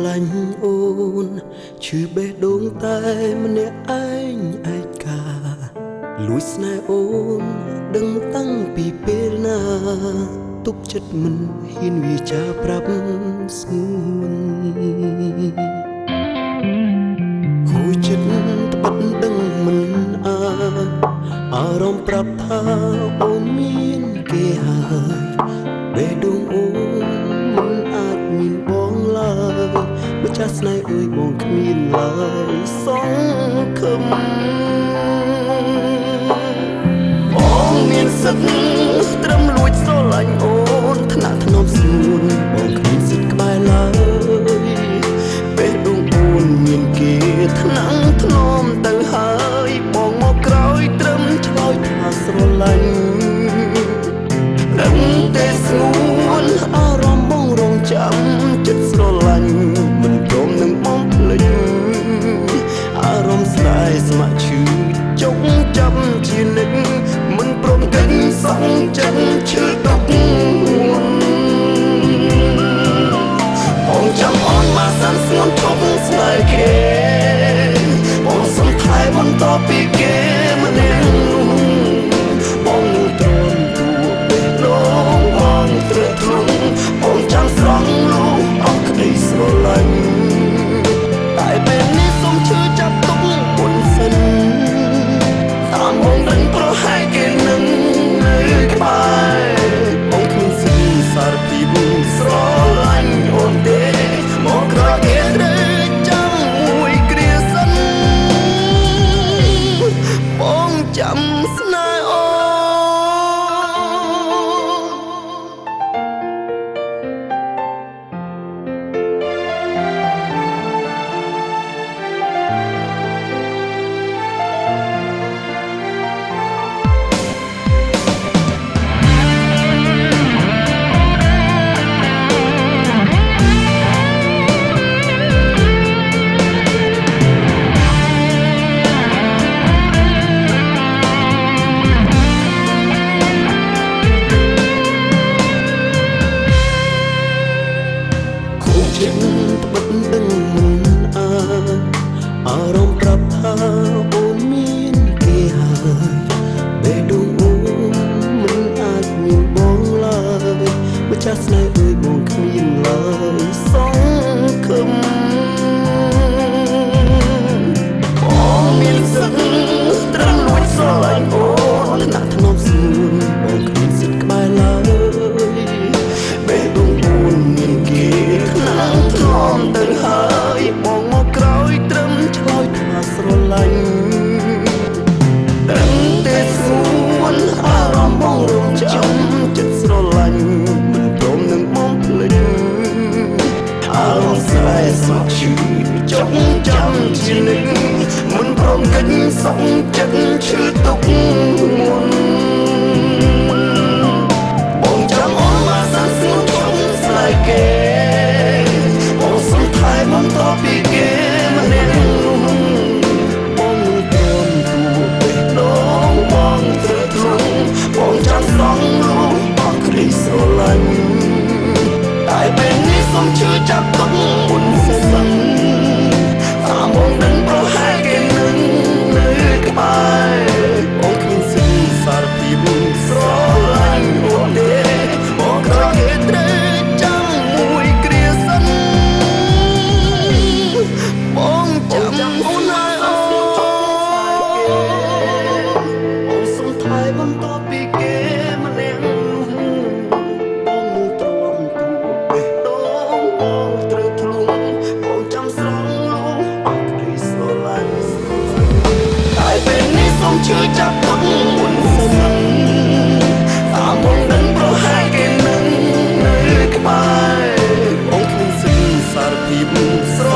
ឡាញ់អូនឈឺបេះដូងតែម្នាក់ឯងឯកាលួចស្នេហ៍អូនដឹងតាំងពីពេលណាទុកចិត្តមិនហ៊ានវាចាប្រាប់ស្ងួនគួរចិត្តត្បិតដឹងមិនអារម្មណ៍ប្រាប់ថាអូនមានគេហើយបេះដូងអូនមិនអាចមានបងឡើយម្ចាស់ស្នេហ៍អើយបងគ្មានឡើយសង្ឃឹមបងមានសិទ្ធិត្រឹមលួចស្រឡាញ់អូនថ្នាក់ថ្នមស្ងួនបងគ្មានសិទ្ធិក្បែរឡើយបេះដូងអូនមានគេថ្នាំងថ្នមទៅហើយបងមកក្រោយត្រឹមឆ្លើយថាស្រឡាញ់ដឹងតែស្ងួនអារម្មណ៍បងរងចាំចិត្តស្រឡាញ់មិនព្រមនឹងបងភ្លេចអារម្មណ៍ស្ដាយស្ម័គ្រឈឺចុកចាំជានិច្ចមិនព្រមកិនសងចិត្តឈឺទុកបងចាំអូនមកសានស្ងួនឈប់ស្នេហ៍គេបងសុំថែបន្តពីគេម្នាក់បងនឹងទ្រាំទួបេះដូងបងត្រេកត្រង់បងចាំស្រង់លូអស់ក្តីស្រឡាញ់តែពេលនេះសូមឈឺចាប់ទុកមុនសិនតាមបងដឹងប្រហែលគេនឹងនៅក្បែរបងគ្មានសិទ្ធិសារភាពស្រឡាញ់អូនទេមកក្រោយគេត្រូវចាំមួយគ្រាសិនបងចាំស្នេហ៍អូត្បិតដឹងមិនអារម្មណ៍ប្រាប់ថាអូនមានគេហើយបេះដូងអូនមិនអាចមានបងឡើយម្ចាស់ស្នេហ៍អើយបងគ្មានឡើយសង្ឃឹមបងមានសិទ្ធិត្រឹមលួចស្រឡាញ់អូនថ្នាក់ថ្នមស្ងួនបងគ្មានសិទ្ធិក្បែរឡើយបេះដូងអូនមានគេថ្នាំងថ្នមទៅហើយបងមកក្រោយត្រឹមឆ្លើយថាស្រឡាញ់ដឹងតែស្ងួនអារម្មណ៍បងរងចាំចិត្តស្រឡាញ់មិនព្រមនឹងបងភ្លេចអារម្មណ៍ស្នេហ៍ស្ម័គ្រឈឺចុកចាំជានិច្ចមិនព្រមកិនសងចិត្តឈឺទុកមុនបងចាំអូនមកសានស្ងួនឈប់ស្នេហ៍គេបងសុំថែបន្តពីគេម្នាក់បងនឹងទ្រាំទួបេះដូងបងត្រេកត្រង់បងចាំស្រង់លូអស់ក្តីស្រឡាញ់តែពេលនេះសូមឈឺចាប់ទុកមុនសិនតាមបងដឹងប្រហែលគេនឹងនៅក្បែរបងគ្មានសិទ្ធិសារភាពស្រឡាញ់អូនទេបងក្រោយគេត្រូវចាំមួយគ្រាសិនបងចាំអូនហើយអូនបងសុំថែបន្តពីគេម្នាក់បងនឹងទ្រាំទួបេះដូងបងត្រូវធ្លុំបងចាំស្រង់លូអស់ក្តីស្រឡាញ់តែពេលនេះសូមឈឺចាប់ទុកមុនសិនតាមបងដឹងប្រហែលគេនឹងនៅក្បែរបងគ្មានសិទ្ធិសារភាពស្រ